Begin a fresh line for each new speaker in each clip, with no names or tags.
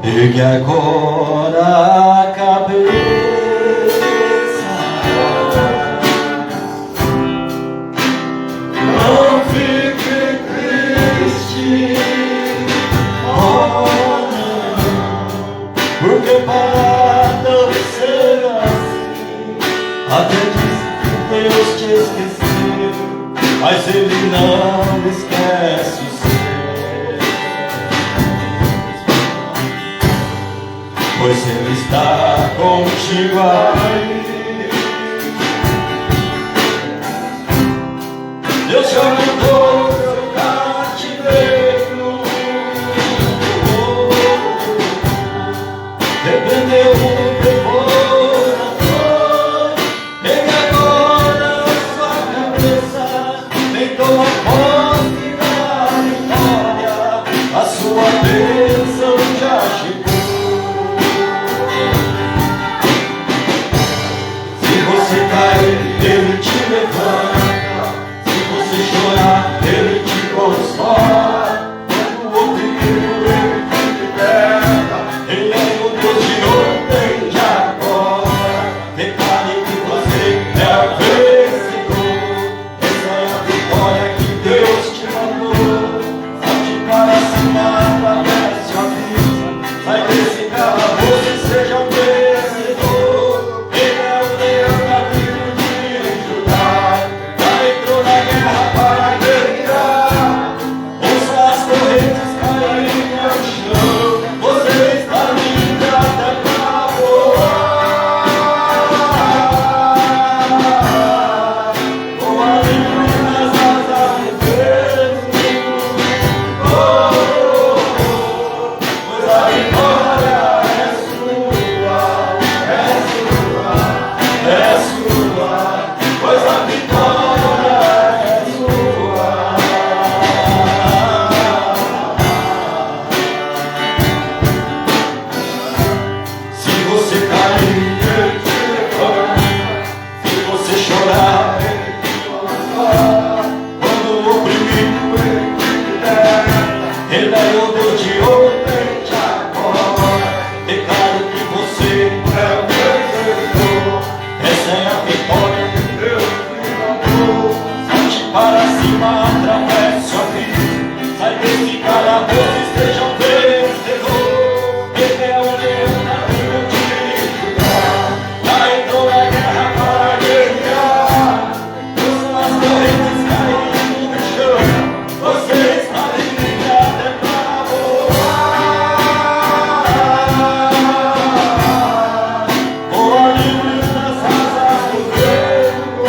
Ergue agora a cabeça, não fique triste, oh não, porque para não ser assim, até diz que Deus te esqueceu, mas Ele não esquece o seu. Pois Ele está contigo aí. Deus te arrancou do seu cativeiro, repreendeu o devorador. Ele agora a sua cabeça, vem tomar posse da vitória, a sua bênção já chegou. Ele te levanta, se você chorar, Ele te consola. Quando o outro ele te liberta, Ele é o Deus de ontem e de agora. Declare que você é o vencedor. Essa é a vitória que Deus te mandou. Salte para cima, atravesse a vida. Sai desse calabouço e seja um vencedor. Ele é o leão da tribo de Judá, já entrou na guerra para guerrear. Ouça as correntes caírem ao chão, você está livre até para voar. Voa livre nas asas do vento, pois a vitória é sua, pois a vitória é sua. Se você cair, Ele te levanta. Se você chorar, Ele te consola. Quando o oprimido, Ele te liberta. Ele é o Deus de ontem e de agora. Declaro que você é o vencedor. Essa é a vitória que Deus te mandou. Salte para cima, atravesse o abismo. Sai desse calabouço e seja um vencedor. Ele é o leão da tribo de Judá, já entrou na guerra para guerrear. Ouça as correntes caindo no chão, você está livre até para voar. Voa livre nas asas do vento,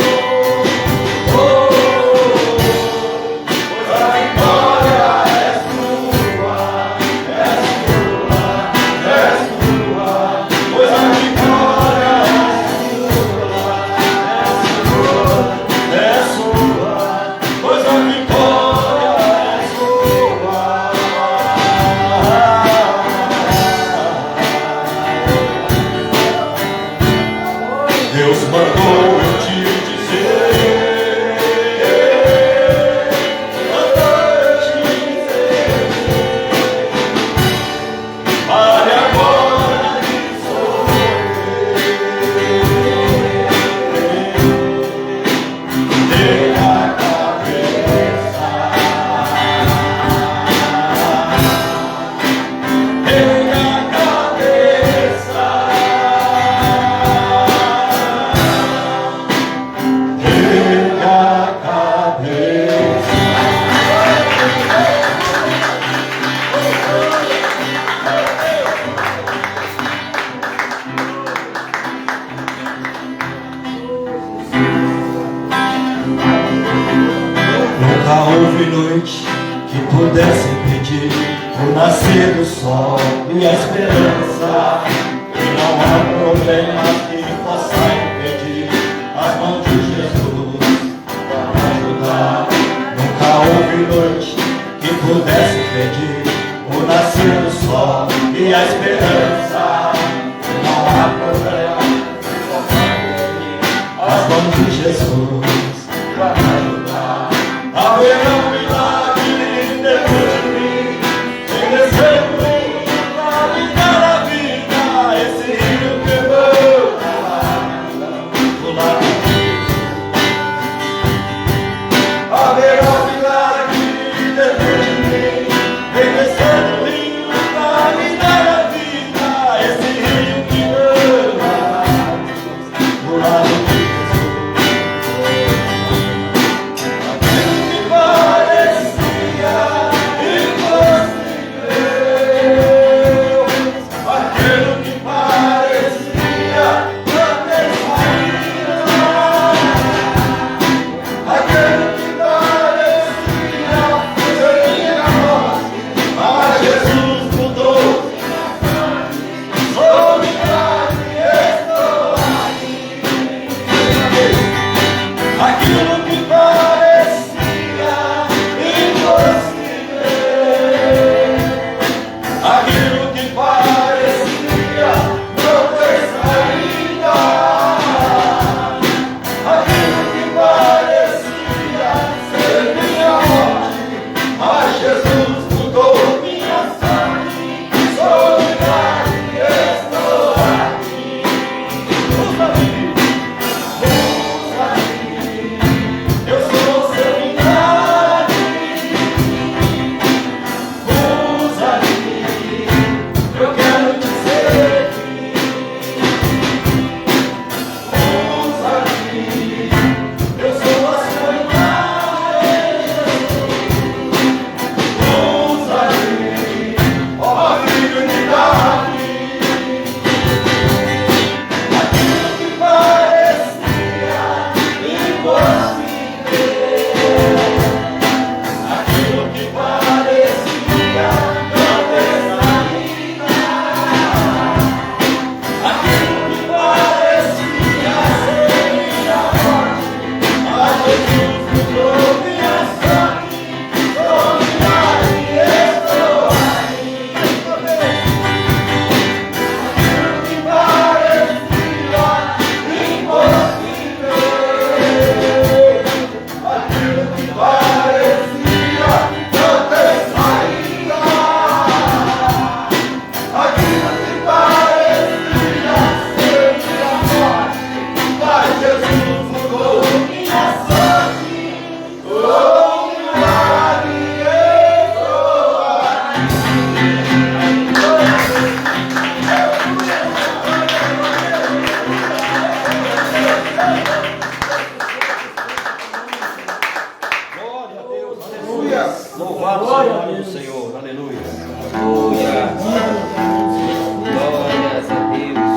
pois a vitória é sua, pois a vitória é sua, pois a vitória é sua. Deus mandou eu te dizer, pare agora de sofrer. Erga a cabeça, erga a cabeça, erga a cabeça. Nunca houve noite que pudesse impedir o nascer do sol e a esperança. E não há problema que possa impedir as mãos de Jesus para ajudar. Nunca houve noite que pudesse impedir o nascer do sol e a esperança. E não há problema que possa impedir as mãos de Jesus para ajudar. Haverá um milagre dentro de mim, sem desejo, na vida. Louvado seja o nome do Senhor. Aleluia.
Aleluia. Glórias a Deus.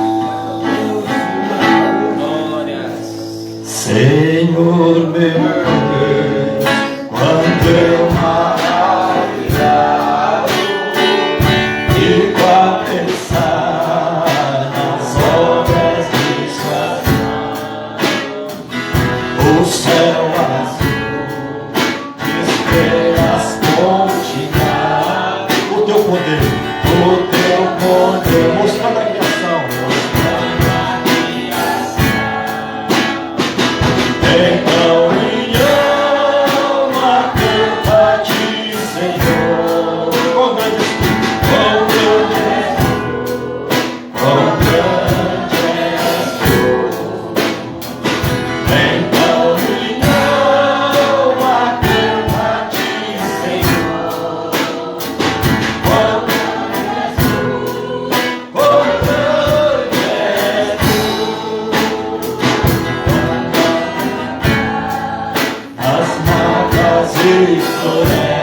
Glórias.
Senhor meu Deus, quanto eu maravilhado e qual pensar nas obras de suas mãos, o céu azul, estrelas pontilhadas, o teu poder, mostrando a criação, então minha alma canta a ti, Senhor. Quão grande és tu, quão grande és tu, quão grande és tu. Então minha alma canta a ti, Senhor. Quão grande és tu, quão grande és tu. As matas e florestas,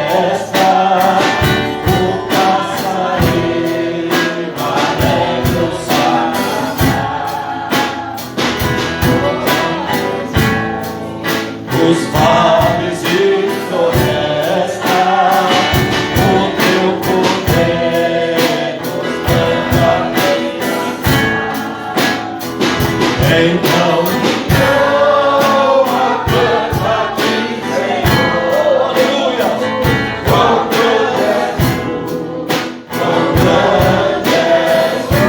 o passarinho alegre o os vales e florestas, o teu poder nos manda então minha alma canta a ti, Senhor. Aleluia. Quão grande és tu, quão grande és tu.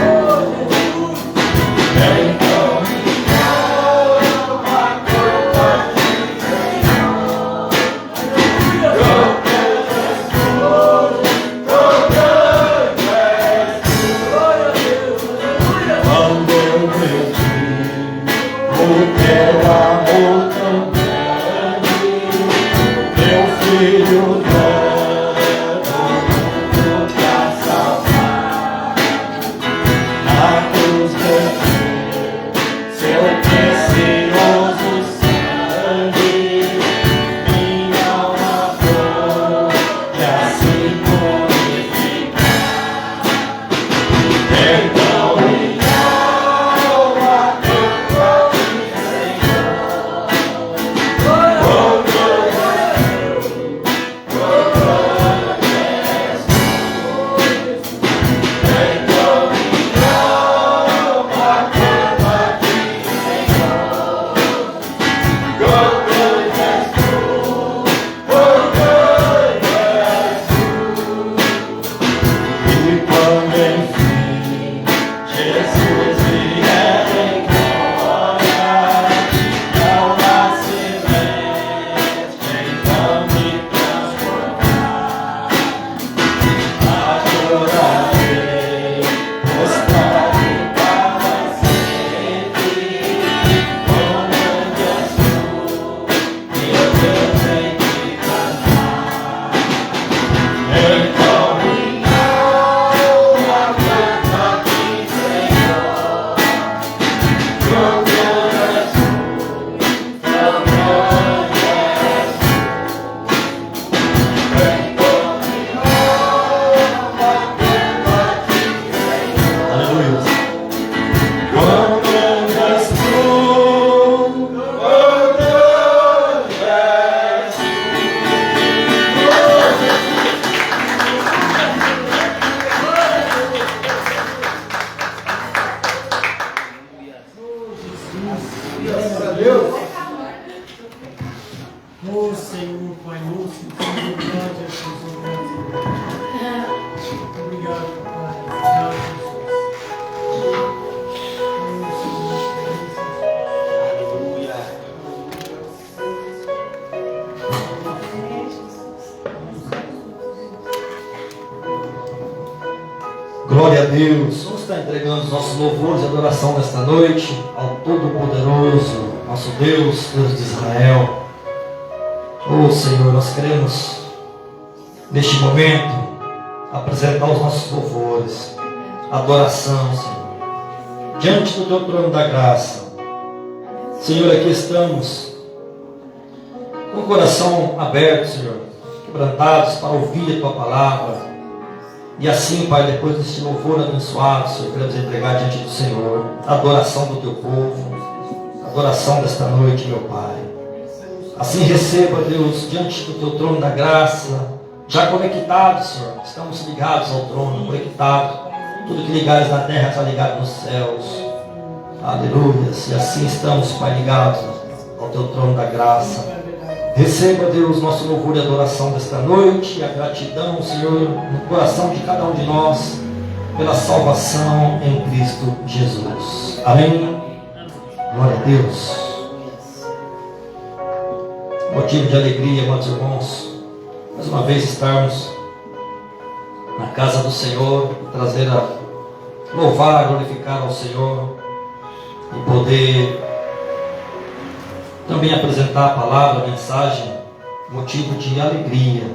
Então minha alma canta a ti, Senhor. Quão grande és tu, quão grande és tu. Quando eu vejo o teu amor tão grande, teu filho dando tudo pra salvar, na cruz derramou seu precioso sangue, minha alma foi assim purificar. Então minha alma canta a ti, Senhor. Quão grande és tu, quão grande és tu. Então minha alma canta a ti, Senhor. Quão grande és tu, quão grande és tu. E quando enfim Jesus vier em glória, ao nascimento então me transformar, adorarei, mostrarei para sempre, quão grande és tu, meu Deus em te cantar. Então minha alma canta a ti, Senhor. Quão grande és tu, quão grande és tu. Então minha alma canta a ti, Senhor. Aleluia. Quão grande és tu, quão grande és tu.
Graças a Deus. Ô Senhor, Pai nosso, obrigado, Jesus, obrigado, Pai. Obrigado,
Glória a Deus. Vamos estar entregando os nossos louvores e adoração nesta noite ao Todo-Poderoso, nosso Deus, Deus de Israel. Oh Senhor, nós queremos neste momento apresentar os nossos louvores, adoração, Senhor, diante do teu trono da graça. Senhor, aqui estamos com o coração aberto, Senhor, quebrantados para ouvir a Tua palavra. E assim, Pai, depois deste louvor abençoado, Senhor, queremos entregar diante do Senhor a adoração do Teu povo, a adoração desta noite, meu Pai. Assim receba, Deus, diante do Teu trono da graça, já conectados, Senhor, estamos ligados ao trono, conectados. Tudo que ligares na terra está ligado nos céus. Aleluia. E assim estamos, Pai, ligados ao Teu trono da graça. Receba, Deus, nosso louvor e adoração desta noite, e a gratidão, Senhor, no coração de cada um de nós, pela salvação em Cristo Jesus. Amém? Glória a Deus. Motivo de alegria, amados irmãos, mais uma vez estarmos na casa do Senhor, trazer a louvar, glorificar ao Senhor e poder também apresentar a palavra, a mensagem, motivo de alegria.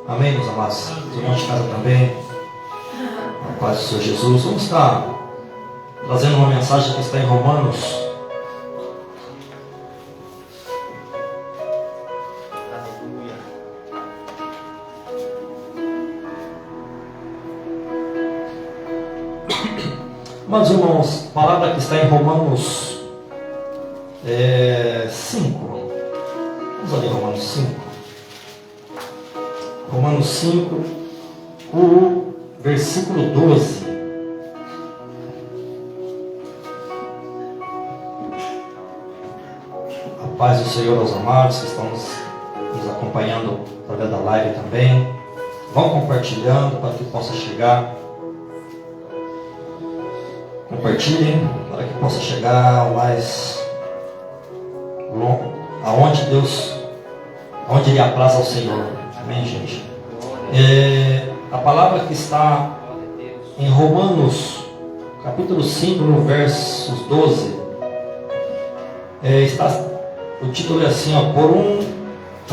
Amém, meus amados? Os irmãos de casa também. A paz do Senhor Jesus. Vamos estar trazendo uma mensagem que está em Romanos. Amados irmãos, a palavra que está em Romanos 5. Vamos ali, Romanos 5. Romanos 5, o versículo 12. A paz do Senhor aos amados que estão nos acompanhando através da live também. Vão compartilhando para que possa chegar. Compartilhem para que possa chegar ao mais longo, aonde lhe apraz ao Senhor. Amém, gente? A palavra que está em Romanos, capítulo 5, no versos 12, o título é assim, ó, por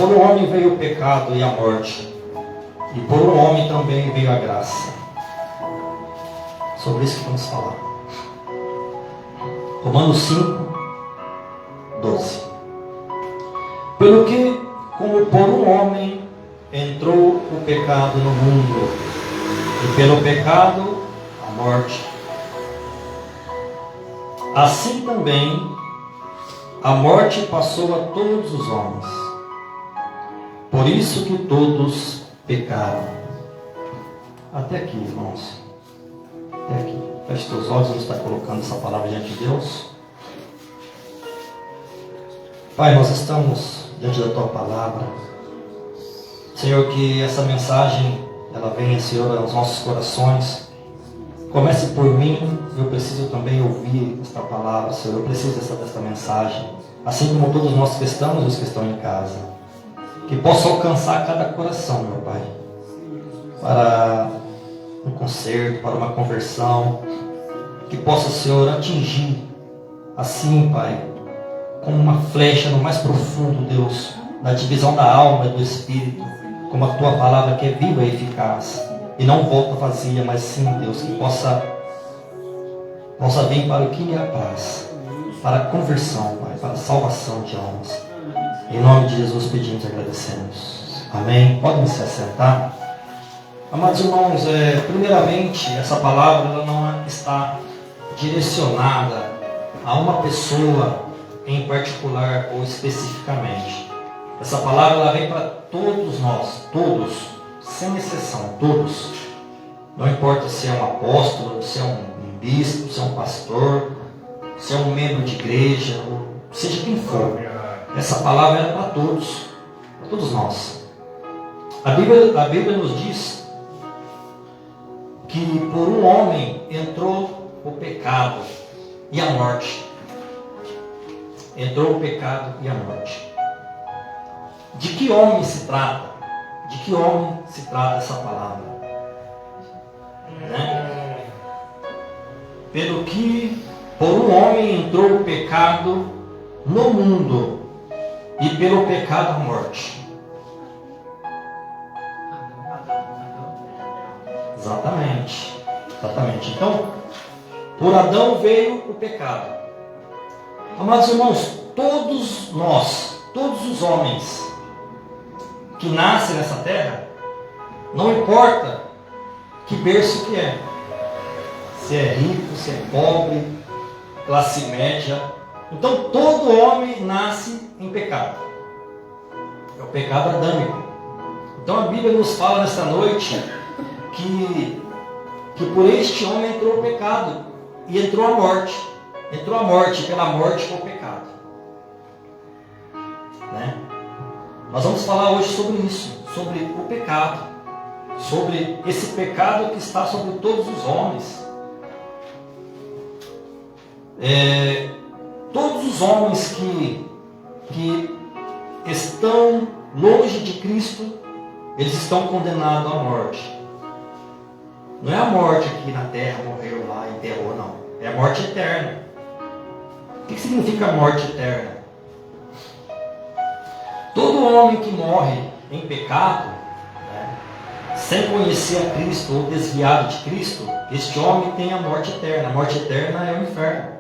um homem veio o pecado e a morte, e por um homem também veio a graça. Sobre isso que vamos falar. Romanos 5, 12. Pelo que, como por um homem entrou o pecado no mundo, e pelo pecado a morte, assim também a morte passou a todos os homens. Por isso que todos pecaram. Até aqui, irmãos. Até aqui. Feche teus olhos, vamos estar colocando essa palavra diante de Deus. Pai, nós estamos diante da Tua palavra. Senhor, que essa mensagem, ela venha, Senhor, aos nossos corações. Comece por mim, eu preciso também ouvir esta palavra, Senhor. Eu preciso desta mensagem. Assim como todos nós que estamos e os que estão em casa. Que possa alcançar cada coração, meu Pai. Para um conserto, para uma conversão, que possa, Senhor, atingir, assim, Pai, como uma flecha no mais profundo, Deus, na divisão da alma e do Espírito, como a Tua palavra que é viva e eficaz, e não volta vazia, mas sim, Deus, que possa vir para o que lhe apraz, para a conversão, Pai, para a salvação de almas. Em nome de Jesus pedimos e agradecemos. Amém. Podem se assentar. Amados irmãos, primeiramente, essa palavra ela não está direcionada a uma pessoa em particular ou especificamente. Essa palavra ela vem para todos nós, todos, sem exceção, todos. Não importa se é um apóstolo, se é um bispo, se é um pastor, se é um membro de igreja, seja quem for. Essa palavra é para todos nós. A Bíblia nos diz que por um homem entrou o pecado e a morte. Entrou o pecado e a morte. De que homem se trata? De que homem se trata essa palavra? Né? Pelo que por um homem entrou o pecado no mundo, e pelo pecado a morte. Exatamente. Então, por Adão veio o pecado. Amados irmãos, todos nós, todos os homens
que nasce nessa terra, não importa que berço que é. Se é rico, se é pobre, classe média. Então todo homem nasce em pecado. É o pecado adâmico. Então a Bíblia nos fala nesta noite que por este homem entrou o pecado e entrou a morte. Entrou a morte, pela morte foi o pecado. Né? Nós vamos falar hoje sobre isso, sobre o pecado, sobre esse pecado que está sobre todos os homens. Todos os homens que estão longe de Cristo, eles estão condenados à morte. Não é a morte aqui na terra, morreu lá, enterrou, não. É a morte eterna. O que significa morte eterna? Todo homem que morre em pecado, né, sem conhecer a Cristo ou desviado de Cristo, este homem tem a morte eterna. A morte eterna é o inferno.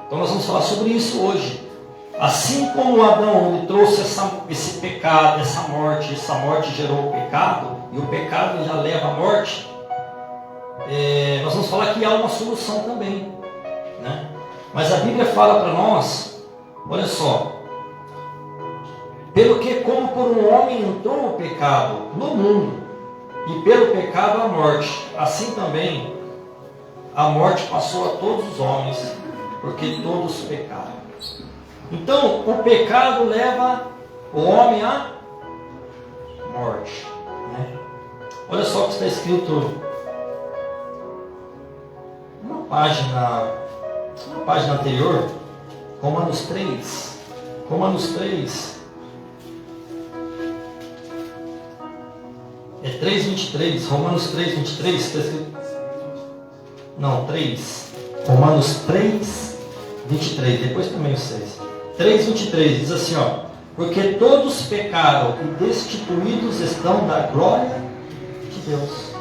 Então nós vamos falar sobre isso hoje. Assim como Adão ele trouxe esse pecado, essa morte gerou o pecado, e o pecado já leva à morte, nós vamos falar que há uma solução também. Né? Mas a Bíblia fala para nós, olha só, pelo que como por um homem entrou o pecado no mundo, e pelo pecado a morte, assim também a morte passou a todos os homens, porque todos pecaram. Então, o pecado leva o homem à morte. Né? Olha só o que está escrito numa página anterior, Romanos 3. Romanos 3. É 3:23. Romanos 3:23 está escrito. Não, 3. Romanos 3:23. Depois também o 6. 3:23 diz assim, ó: porque todos pecaram e destituídos estão da glória de Deus.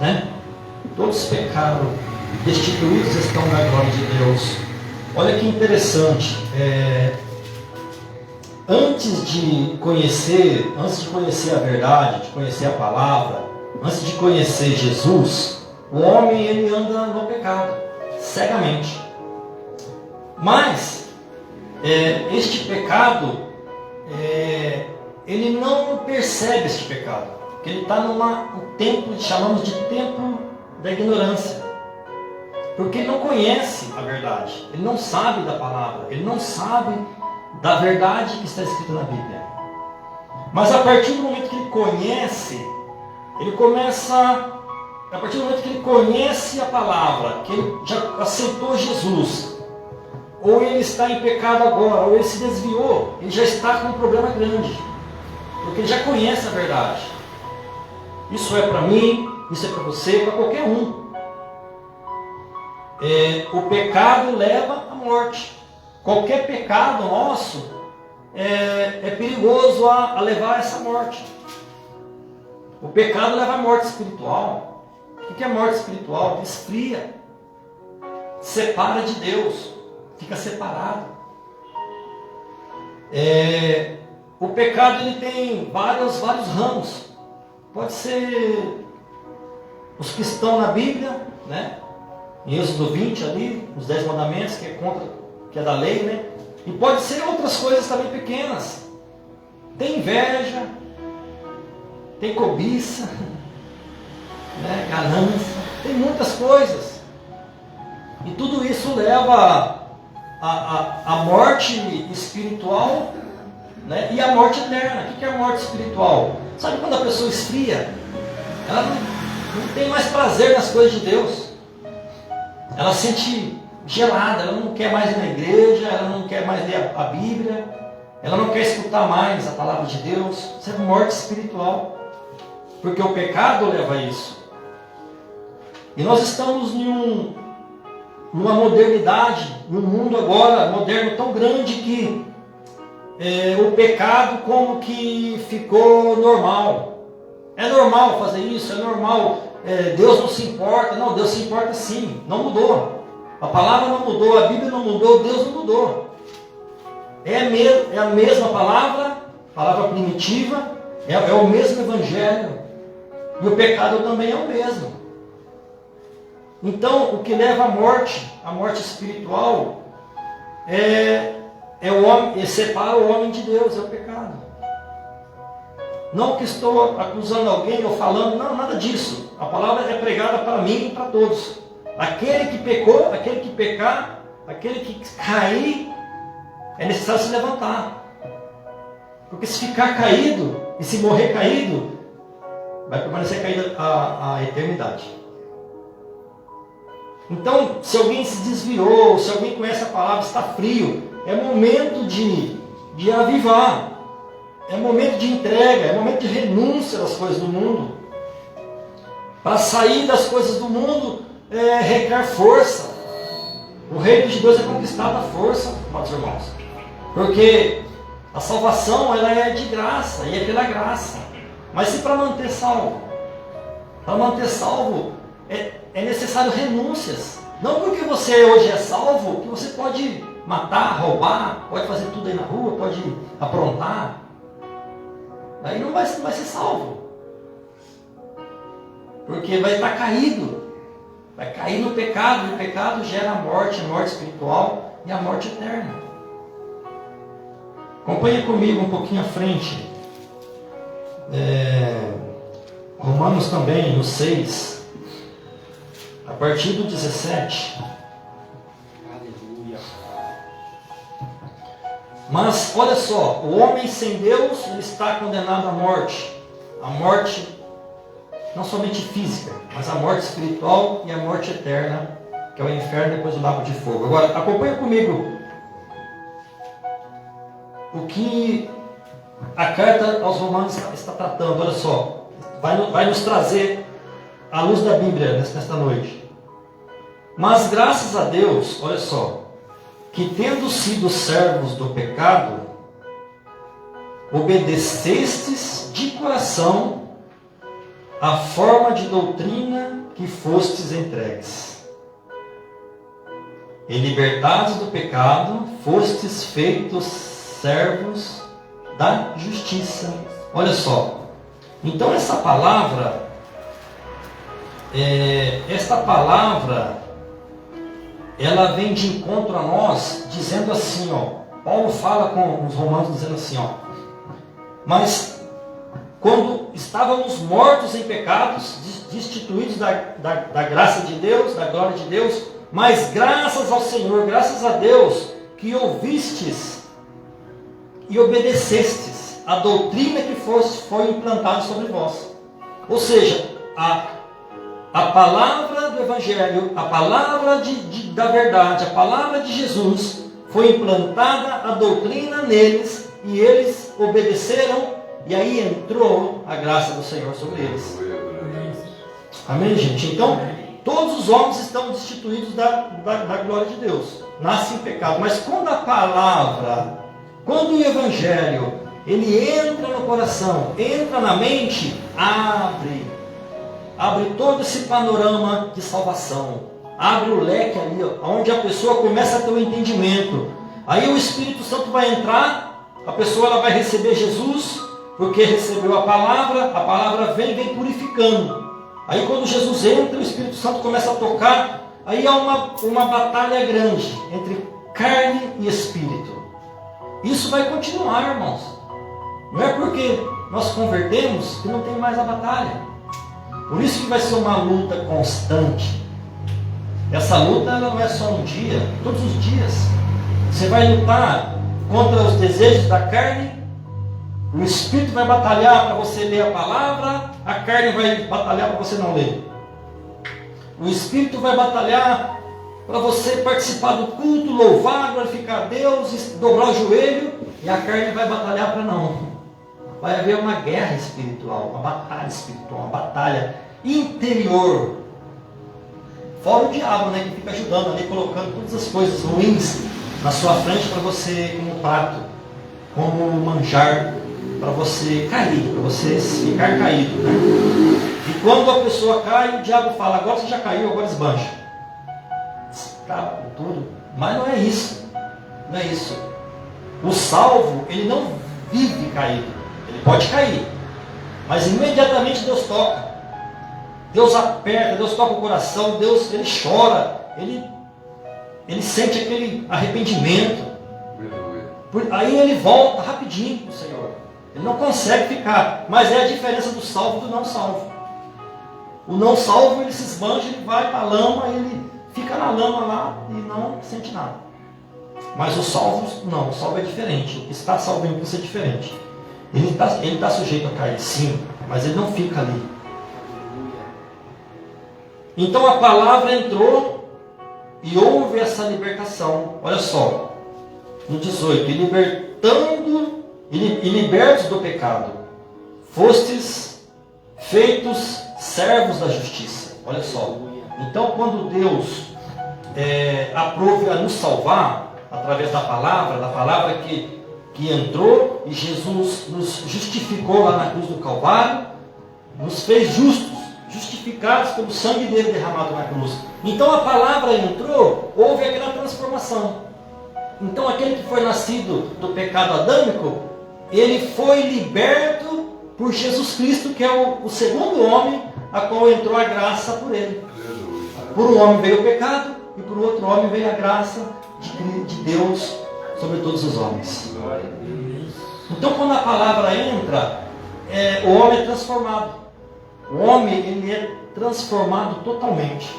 Né? Todos pecaram e destituídos estão da glória de Deus. Olha que interessante. Antes de conhecer a verdade, de conhecer a palavra, antes de conhecer Jesus, o homem ele anda no pecado, cegamente. Mas este pecado, ele não percebe este pecado, porque ele está no tempo, chamamos de tempo da ignorância, porque ele não conhece a verdade, ele não sabe da palavra, ele não sabe da verdade que está escrita na Bíblia. Mas a partir do momento que ele conhece, a partir do momento que ele conhece a palavra, que ele já aceitou Jesus, ou ele está em pecado agora, ou ele se desviou, ele já está com um problema grande, porque ele já conhece a verdade. Isso é para mim, isso é para você, para qualquer um. O pecado leva à morte. Qualquer pecado nosso é perigoso a levar a essa morte. O pecado leva à morte espiritual. O que é morte espiritual? Esfria, separa de Deus, fica separado. O pecado ele tem vários ramos. Pode ser os que estão na Bíblia, né? Em Êxodo 20 ali, os 10 mandamentos, que é da lei, né? E pode ser outras coisas também pequenas. Tem inveja, tem cobiça, né? Ganância, tem muitas coisas. E tudo isso leva a morte espiritual, né? E a morte eterna. O que é a morte espiritual? Sabe quando a pessoa esfria? Ela não tem mais prazer nas coisas de Deus. Ela se sente gelada, ela não quer mais ir na igreja, ela não quer mais ler a Bíblia, ela não quer escutar mais a palavra de Deus. Isso é morte espiritual, porque o pecado leva a isso. E nós estamos numa modernidade, num mundo agora moderno tão grande que o pecado como que ficou normal. É normal fazer isso, é normal, Deus não se importa. Não, Deus se importa sim, não mudou. A palavra não mudou, a Bíblia não mudou, Deus não mudou. É a mesma palavra primitiva, é o mesmo evangelho. E o pecado também é o mesmo. Então, o que leva à morte espiritual, o homem, separa o homem de Deus, é o pecado. Não que estou acusando alguém ou falando, não, nada disso. A palavra é pregada para mim e para todos. Aquele que pecou, aquele que pecar, aquele que cair, é necessário se levantar. Porque se ficar caído, e se morrer caído, vai permanecer caído a eternidade. Então, se alguém se desviou, se alguém conhece a palavra, está frio, é momento de avivar. É momento de entrega, é momento de renúncia das coisas do mundo. Para sair das coisas do mundo, requer força. O reino de Deus é conquistado à força, meus irmãos. Porque a salvação ela é de graça, e é pela graça. Mas se para manter salvo é necessário renúncias. Não porque você hoje é salvo, que você pode matar, roubar, pode fazer tudo aí na rua, pode aprontar. Aí não vai ser salvo. Porque vai estar caído. Vai cair no pecado. E o pecado gera a morte espiritual e a morte eterna. Acompanhe comigo um pouquinho à frente. Romanos também, no 6. A partir do 17.
Aleluia.
Mas, olha só, o homem sem Deus, ele está condenado à morte. A morte, não somente física, mas a morte espiritual e a morte eterna, que é o inferno depois do lago de fogo. Agora, acompanha comigo o que a carta aos Romanos está tratando. Olha só, vai nos trazer a luz da Bíblia nesta noite. Mas graças a Deus, olha só, que tendo sido servos do pecado, obedecestes de coração a forma de doutrina que fostes entregues. E libertados do pecado, fostes feitos servos da justiça. Olha só, então essa palavra, ela vem de encontro a nós, dizendo assim, Paulo fala com os romanos dizendo assim, mas quando estávamos mortos em pecados, destituídos da graça de Deus, da glória de Deus, mas graças ao Senhor, graças a Deus, que ouvistes e obedecestes a doutrina que foi implantada sobre vós. Ou seja, a palavra do Evangelho, a palavra da verdade, a palavra de Jesus, foi implantada a doutrina neles, e eles obedeceram, e aí entrou a graça do Senhor sobre eles. Amém, gente? Então, todos os homens estão destituídos da glória de Deus, nascem em pecado. Mas quando a palavra, quando o Evangelho, ele entra no coração, entra na mente, abre todo esse panorama de salvação, abre o leque ali, onde a pessoa começa a ter o entendimento. Aí o Espírito Santo vai entrar, a pessoa ela vai receber Jesus, porque recebeu a palavra vem purificando. Aí quando Jesus entra, o Espírito Santo começa a tocar, aí há uma batalha grande entre carne e espírito. Isso vai continuar, irmãos. Não é porque nós convertemos que não tem mais a batalha. Por isso que vai ser uma luta constante. Essa luta ela não é só um dia, todos os dias. Você vai lutar contra os desejos da carne, o Espírito vai batalhar para você ler a palavra, a carne vai batalhar para você não ler. O Espírito vai batalhar para você participar do culto, louvar, glorificar a Deus, dobrar o joelho, e a carne vai batalhar para não. Vai haver uma guerra espiritual, uma batalha espiritual, uma batalha interior. Fora o diabo, né, que fica ajudando ali, colocando todas as coisas ruins na sua frente para você, como prato, como manjar, para você cair, para você ficar caído. Né? E quando a pessoa cai, o diabo fala, agora você já caiu, agora esbanja. Tá, tudo. Mas não é isso. Não é isso. O salvo, ele não vive caído. Ele pode cair, mas imediatamente Deus toca. Deus aperta, Deus toca o coração, Deus, ele chora, ele sente aquele arrependimento. Aí ele volta rapidinho para o Senhor. Ele não consegue ficar, mas é a diferença do salvo e do não salvo. O não salvo, ele se esbanja, ele vai para a lama, ele fica na lama lá e não sente nada. Mas o salvo, não, o salvo é diferente. O que está salvo em Cristo é diferente. Ele está sujeito a cair, sim, mas ele não fica ali. Então a palavra entrou e houve essa libertação. Olha só, no 18, e libertando e libertos do pecado, fostes feitos servos da justiça. Olha só, então quando Deus aprove a nos salvar através da palavra que entrou e Jesus nos justificou lá na cruz do Calvário, nos fez justos, justificados pelo sangue dele derramado na cruz. Então a palavra entrou, houve aquela transformação. Então aquele que foi nascido do pecado adâmico, ele foi liberto por Jesus Cristo, que é o segundo homem, a qual entrou a graça por ele. Por um homem veio o pecado, e por outro homem veio a graça de Deus sobre todos os homens. Então quando a palavra entra, o homem é transformado. O homem, ele é transformado totalmente.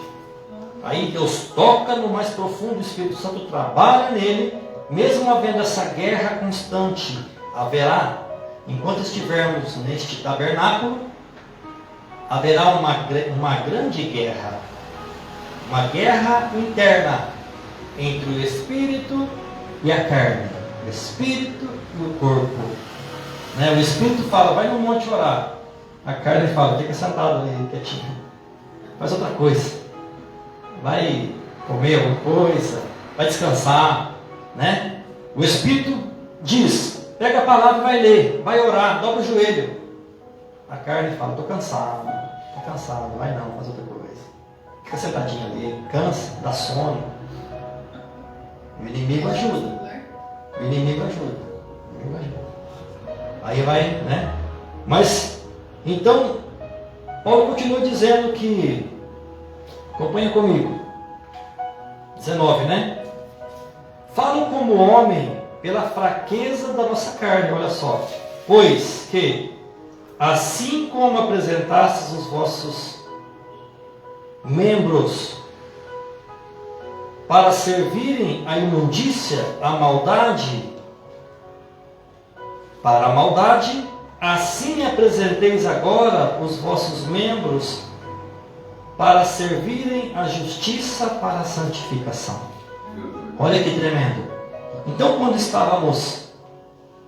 Aí Deus toca no mais profundo, o Espírito Santo trabalha nele, mesmo havendo essa guerra constante, haverá, enquanto estivermos neste tabernáculo, haverá uma grande guerra, uma guerra interna entre o Espírito e a carne, o Espírito e o corpo. O Espírito fala, vai no monte orar. A carne fala, fica sentado ali, quietinho. Faz outra coisa. Vai comer alguma coisa, vai descansar, né? O Espírito diz, pega a palavra e vai ler, vai orar, dobra o joelho. A carne fala, estou cansado, vai não, faz outra coisa. Fica sentadinho ali, cansa, dá sono. O inimigo ajuda. Aí vai, né? Mas, então, Paulo continua dizendo que, acompanha comigo, 19, né? Falam como homem pela fraqueza da nossa carne, olha só. Pois que, assim como apresentastes os vossos membros para servirem à imundícia, à maldade, para a maldade, assim apresenteis agora os vossos membros para servirem à justiça, para a santificação. Olha que tremendo. Então, quando estávamos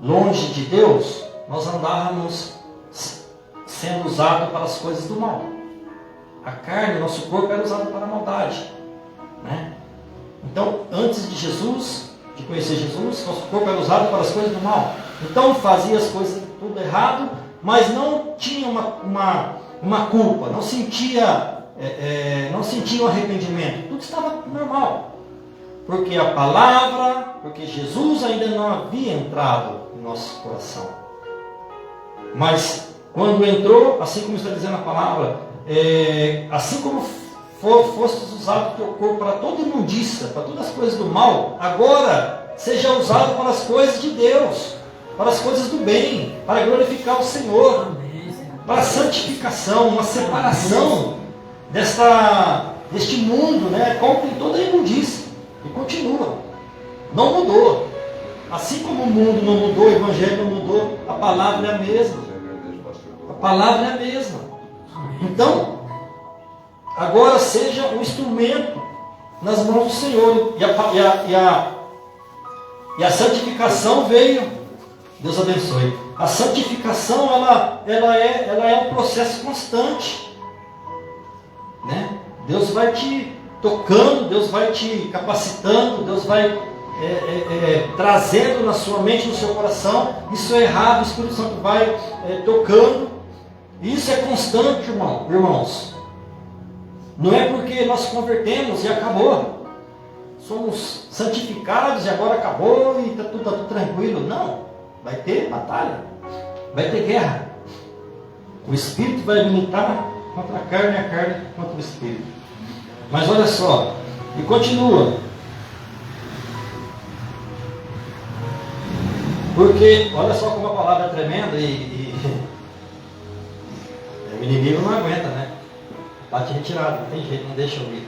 longe de Deus, nós andávamos sendo usados para as coisas do mal. A carne, nosso corpo era usado para a maldade, né? Então, antes de Jesus, de conhecer Jesus, nosso corpo era usado para as coisas do mal. Então, fazia as coisas tudo errado, mas não tinha uma culpa, não sentia um arrependimento. Tudo estava normal. Porque a palavra, porque Jesus ainda não havia entrado em nosso coração. Mas, quando entrou, assim como está dizendo a palavra, assim como fostes usados o teu corpo para toda imundícia, para todas as coisas do mal, agora seja usado para as coisas de Deus, para as coisas do bem, para glorificar o Senhor, para a santificação, uma separação deste mundo, né, qual tem toda a imundícia, e continua, não mudou. Assim como o mundo não mudou, o Evangelho não mudou, a palavra é a mesma. A palavra é a mesma. Então, agora seja um instrumento nas mãos do Senhor. E a santificação veio. Deus abençoe. A santificação ela é um processo constante, né? Deus vai te tocando, Deus vai te capacitando, Deus vai trazendo na sua mente, no seu coração. Isso é errado, o Espírito Santo vai tocando. Isso é constante, irmãos. Não é porque nós convertemos e acabou. somos santificados e agora acabou e está tudo tranquilo. Não, vai ter batalha, vai ter guerra. O Espírito vai militar contra a carne e a carne contra o Espírito. Mas olha só, e continua. Porque, olha só como a palavra é tremenda e o inimigo não aguenta, né? Bate retirado, não tem jeito, não deixa ouvir.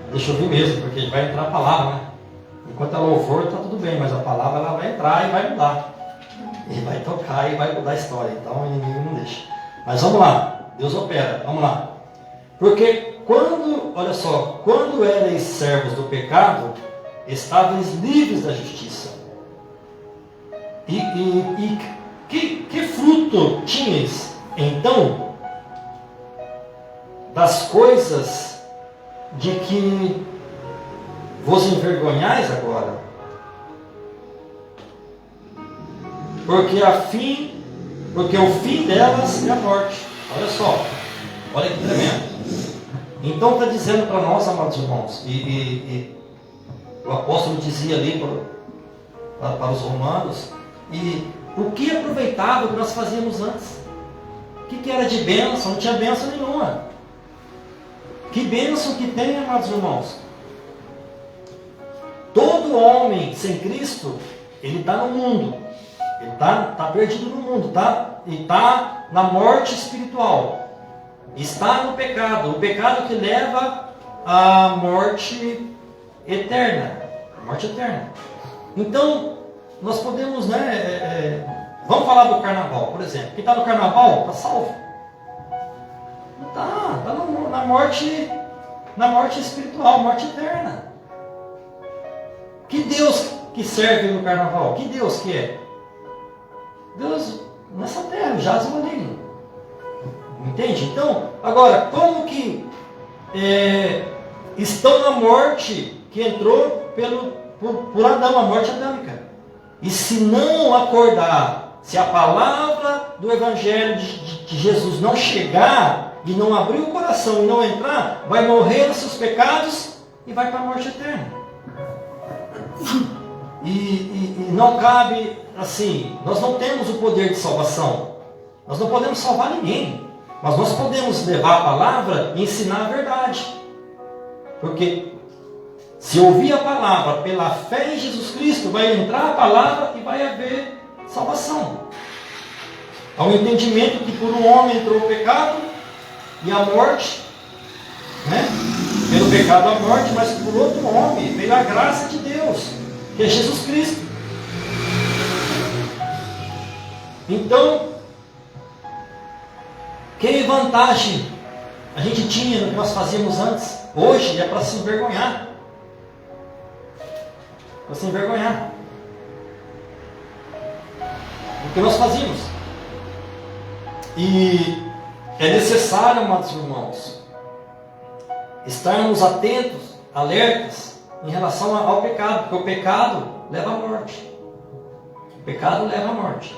Não deixa ouvir mesmo, porque vai entrar a palavra, né? Enquanto é louvor, está tudo bem, mas a palavra ela vai entrar e vai mudar. E vai tocar e vai mudar a história. Então o inimigo não deixa. Mas vamos lá, Deus opera, vamos lá. Porque olha só, quando erais servos do pecado, estavais livres da justiça. E que fruto tinhas então das coisas de que vos envergonhais agora? Porque o fim delas é a morte. Olha só, olha que tremendo. Então está dizendo para nós, amados irmãos, e o apóstolo dizia ali para os romanos, e o que aproveitava que nós fazíamos antes? O que era de bênção? Não tinha bênção nenhuma. Que bênção que tem, amados irmãos? Todo homem sem Cristo, ele está no mundo. Ele está perdido no mundo, e está na morte espiritual. Está no pecado. O pecado que leva à morte eterna. A morte eterna. Então, nós podemos, vamos falar do carnaval, por exemplo. Quem está no carnaval está salvo. Está na morte espiritual, morte eterna. Que Deus que serve no carnaval? Que Deus que é? Deus nessa terra, jaz o maligno. Entende? Então, agora, como que estão na morte que entrou por Adão, a morte adâmica? E se não acordar, se a palavra do Evangelho de Jesus não chegar e não abrir o coração e não entrar, vai morrer nos seus pecados e vai para a morte eterna. E não cabe, assim, nós não temos o poder de salvação. Nós não podemos salvar ninguém. Mas nós podemos levar a palavra e ensinar a verdade. Porque se ouvir a palavra pela fé em Jesus Cristo, vai entrar a palavra e vai haver salvação. Há um entendimento que por um homem entrou o pecado e a morte, pelo pecado a morte, mas por outro homem veio a graça de Deus, que é Jesus Cristo. Então, que vantagem a gente tinha no que nós fazíamos antes? Hoje é para se envergonhar. Para se envergonhar. O que nós fazíamos. E é necessário, amados irmãos, estarmos atentos, alertas, em relação ao pecado, porque o pecado leva à morte. O pecado leva à morte.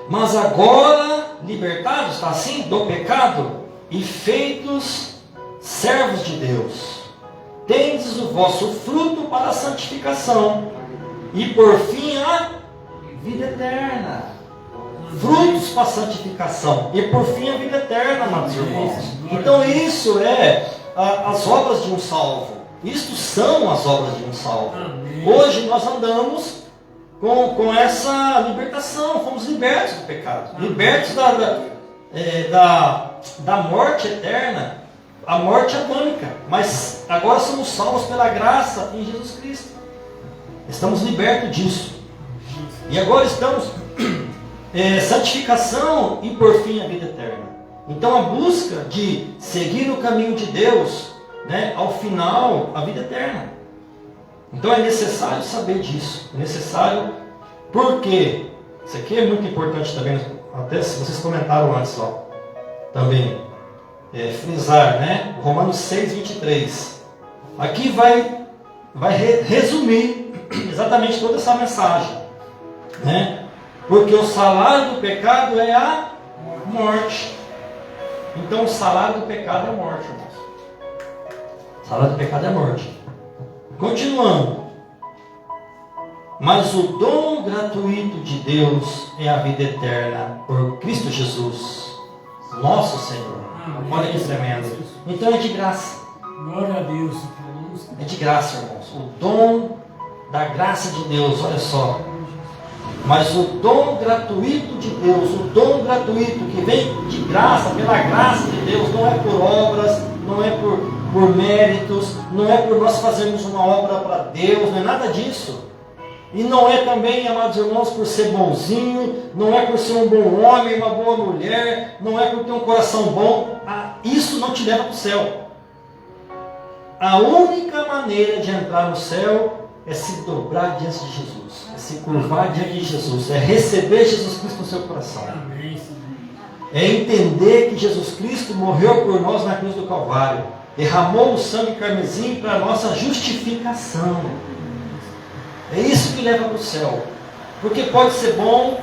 Mas agora, libertados, está assim, do pecado, e feitos servos de Deus, tendes o vosso fruto para a santificação, e por fim a vida eterna. Frutos para a santificação, e por fim a vida eterna, amados irmãos. Então isso é as obras de um salvo. Isto são as obras de um salvo. Hoje nós andamos com essa libertação, fomos libertos do pecado, libertos da morte eterna, a morte adâmica, mas agora somos salvos pela graça em Jesus Cristo. Estamos libertos disso. E agora estamos santificação e por fim a vida eterna. Então a busca de seguir o caminho de Deus, ao final a vida eterna. Então é necessário saber disso. É necessário, porque isso aqui é muito importante também, até se vocês comentaram antes, também frisar, Romanos 6, 23. Aqui vai resumir exatamente toda essa mensagem, Porque o salário do pecado é a morte. Então o salário do pecado é morte, irmãos. O salário do pecado é morte. Continuando. Mas o dom gratuito de Deus é a vida eterna por Cristo Jesus, nosso Senhor. Olha que tremendo. Então é de graça.
Glória a Deus.
É de graça, irmãos. O dom da graça de Deus, olha só. Mas o dom gratuito de Deus, o dom gratuito que vem de graça, pela graça de Deus, não é por obras, não é por méritos, não é por nós fazermos uma obra para Deus, não é nada disso. E não é também, amados irmãos, por ser bonzinho, não é por ser um bom homem, uma boa mulher, não é por ter um coração bom. Isso não te leva para o céu. A única maneira de entrar no céu é se dobrar diante de Jesus, é se curvar diante de Jesus, é receber Jesus Cristo no seu coração. É entender que Jesus Cristo morreu por nós na cruz do Calvário, derramou o sangue carmesim para a nossa justificação. É isso que leva para o céu. Porque pode ser bom,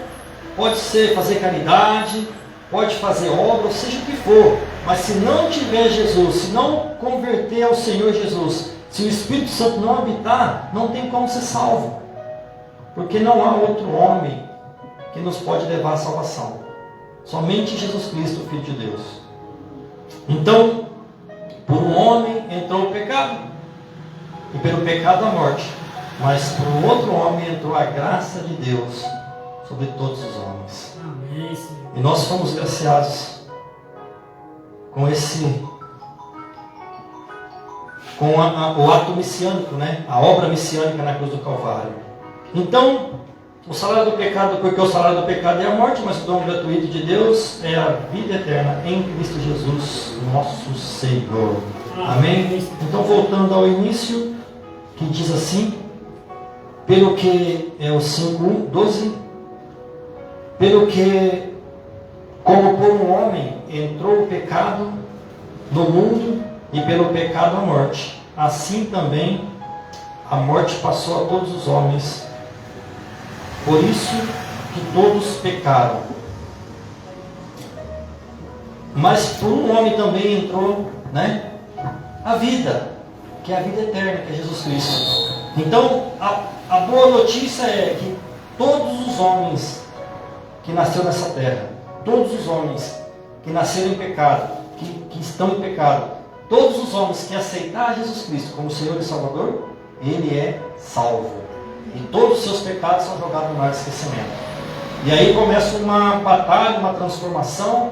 pode ser fazer caridade, pode fazer obra, seja o que for. Mas se não tiver Jesus, se não converter ao Senhor Jesus, se o Espírito Santo não habitar, não tem como ser salvo. Porque não há outro homem que nos pode levar à salvação. Somente Jesus Cristo, o Filho de Deus. Então, por um homem entrou o pecado, e pelo pecado a morte. Mas por um outro homem entrou a graça de Deus sobre todos os homens.
Amém, Senhor.
E nós fomos graciados com o ato messiânico, né? A obra messiânica na cruz do Calvário. Então, o salário do pecado, porque o salário do pecado é a morte, mas o dom gratuito de Deus é a vida eterna em Cristo Jesus, nosso Senhor. Amém? Então, voltando ao início, que diz assim, pelo que é o 5:12, pelo que, como por um homem entrou o pecado no mundo, e pelo pecado a morte, assim também a morte passou a todos os homens, por isso que todos pecaram. Mas por um homem também entrou, né, a vida, que é a vida eterna, que é Jesus Cristo. Então, a boa notícia é que todos os homens que nasceram nessa terra, todos os homens que nasceram em pecado, que estão em pecado, todos os homens que aceitar Jesus Cristo como Senhor e Salvador, ele é salvo. E todos os seus pecados são jogados no mar de esquecimento. E aí começa uma batalha, uma transformação,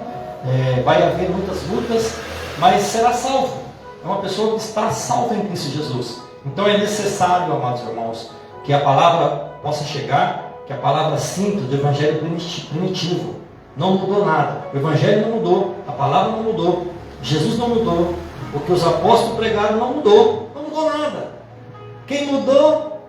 vai haver muitas lutas, mas será salvo. É uma pessoa que está salva em Cristo Jesus. Então é necessário, amados irmãos, que a palavra possa chegar, que a palavra simples do Evangelho primitivo. Não mudou nada. O Evangelho não mudou, a palavra não mudou, Jesus não mudou, o que os apóstolos pregaram não mudou nada. Quem mudou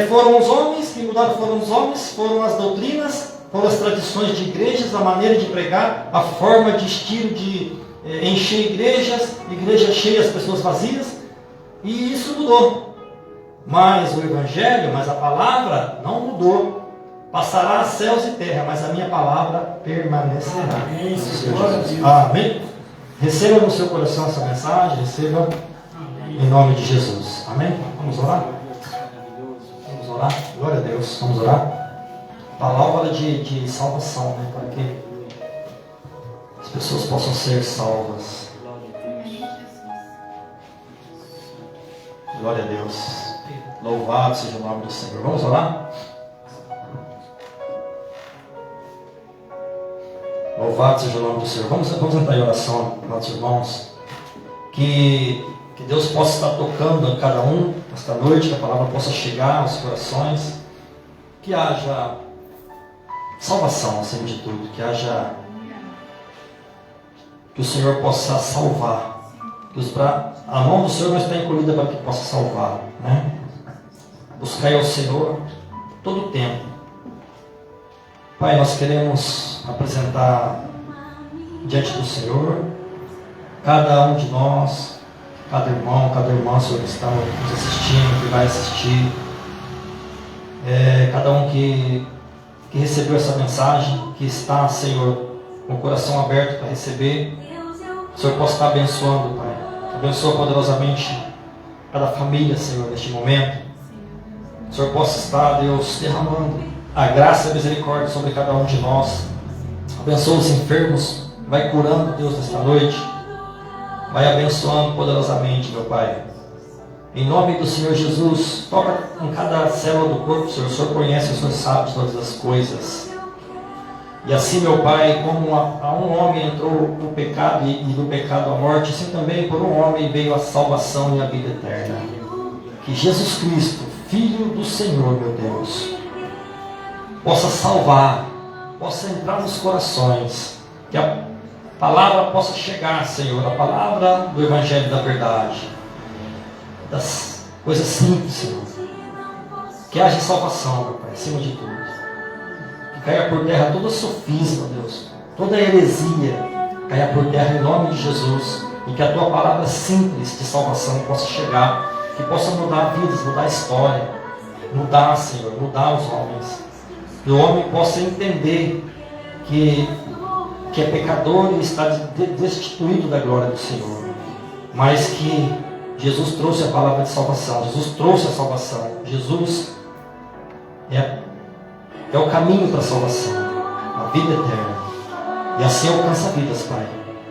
foram os homens, quem mudaram foram os homens, foram as doutrinas, foram as tradições de igrejas, a maneira de pregar, a forma de estilo de encher igrejas cheias, pessoas vazias, e isso mudou. Mas o Evangelho, mas a palavra não mudou. Passará céus e terra, mas a minha palavra permanecerá.
Amém.
Amém. Receba no seu coração essa mensagem, receba em nome de Jesus. Amém? Vamos orar? Vamos orar? Glória a Deus. Vamos orar? Palavra de salvação, né? Para que as pessoas possam ser salvas. Glória a Deus. Louvado seja o nome do Senhor. Vamos orar? Louvado seja o nome do Senhor. Vamos entrar em oração, nossos irmãos. Que Deus possa estar tocando a cada um esta noite, que a palavra possa chegar aos corações. Que haja salvação, acima de tudo. Que o Senhor possa salvar. A mão do Senhor não está encolhida para que possa salvar, né? Buscai ao Senhor todo o tempo. Pai, nós queremos apresentar diante do Senhor cada um de nós, cada irmão, cada irmã, Senhor, que está nos assistindo, que vai assistir, cada um que recebeu essa mensagem, que está, Senhor, com o coração aberto para receber. O Senhor possa estar abençoando, Pai. Abençoa poderosamente cada família, Senhor, neste momento. O Senhor possa estar, Deus, derramando a graça e a misericórdia sobre cada um de nós. Abençoa os enfermos. Vai curando, Deus, nesta noite. Vai abençoando poderosamente, meu Pai. Em nome do Senhor Jesus, toca em cada célula do corpo, Senhor. O Senhor conhece, o Senhor sabe todas as coisas. E assim, meu Pai, como a um homem entrou o pecado e do pecado a morte, assim também por um homem veio a salvação e a vida eterna. Que Jesus Cristo, Filho do Senhor, meu Deus, possa salvar, possa entrar nos corações, que a palavra possa chegar, Senhor, a palavra do Evangelho da verdade, das coisas simples, Senhor. Que haja salvação, meu Pai, acima de tudo. Que caia por terra todo sofisma, Deus, toda heresia, caia por terra em nome de Jesus, e que a Tua palavra simples de salvação possa chegar, que possa mudar vidas, mudar a história, mudar, Senhor, mudar os homens. Que o homem possa entender que é pecador e está destituído da glória do Senhor, mas que Jesus trouxe a palavra de salvação, Jesus trouxe a salvação, Jesus é o caminho para a salvação, a vida eterna, e assim alcança vidas, Pai.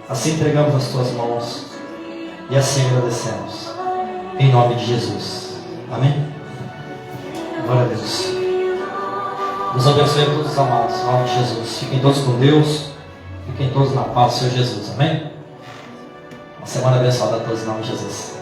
Assim entregamos nas Tuas mãos e assim agradecemos, em nome de Jesus, amém? Glória a Deus. Nos abençoe a todos os amados, em nome de Jesus. Fiquem todos com Deus, fiquem todos na paz do Senhor Jesus, amém? Uma semana abençoada a todos, em nome de Jesus.